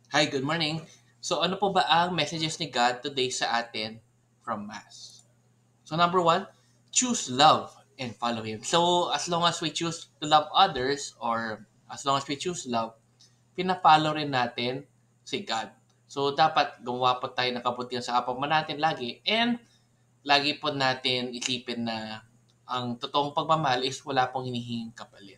Hi, good morning. So ano po ba ang messages ni God today sa atin from Mass? So number one, choose love and follow Him. So as long as we choose to love others or as long as we choose love, pina-follow rin natin si God. So dapat gumawa po tayo ng kabutihan sa kapwa natin lagi and lagi po natin isipin na ang totoong pagmamahal is wala pong hinihinging kapalit.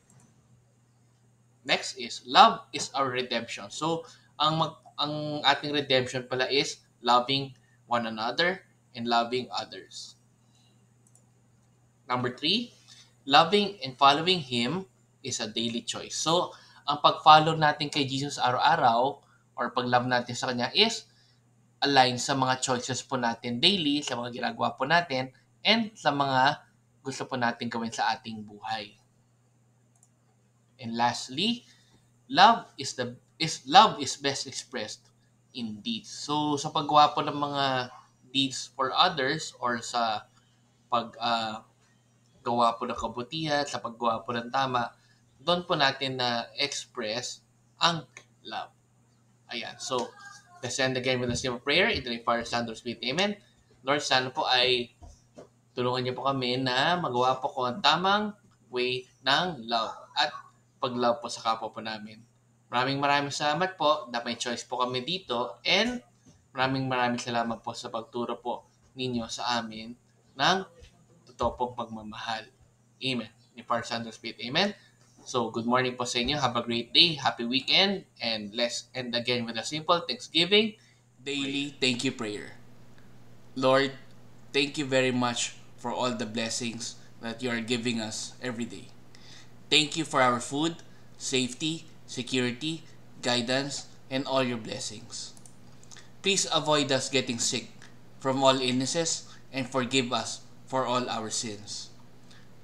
Next is love is our redemption. So ang ating redemption pala is loving one another and loving others. Number three, loving and following Him is a daily choice. So, ang pag-follow natin kay Jesus araw-araw or pag-love natin sa Kanya is align sa mga choices po natin daily, sa mga ginagawa po natin, and sa mga gusto po natin gawin sa ating buhay. And lastly, love is best expressed in deeds. So sa paggawa po ng mga deeds for others or sa pag gawa po ng kabutihan, sa paggawa po ng tama, doon po natin na express ang love. Ayan. So, let's end again with a simple prayer. In the name of Father, Son, and Spirit. Amen. Lord, sana po ay tulungan niyo po kami na magawa po ko ang tamang way ng love at pag-love po sa kapwa po namin. Maraming salamat po na may choice po kami dito and maraming salamat po sa pagturo po ninyo sa amin ng totoo pong pagmamahal. Amen. Ni Father, Son, and Spirit. Amen. So, good morning po sa inyo. Have a great day. Happy weekend. And let's end again with a simple Thanksgiving daily thank you prayer. Lord, thank you very much for all the blessings that you are giving us every day. Thank you for our food, safety, security, guidance, and all your blessings. Please avoid us getting sick from all illnesses and forgive us for all our sins.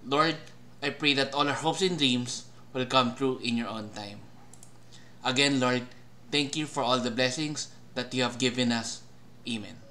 Lord, I pray that all our hopes and dreams will come true in your own time. Again, Lord, thank you for all the blessings that you have given us. Amen.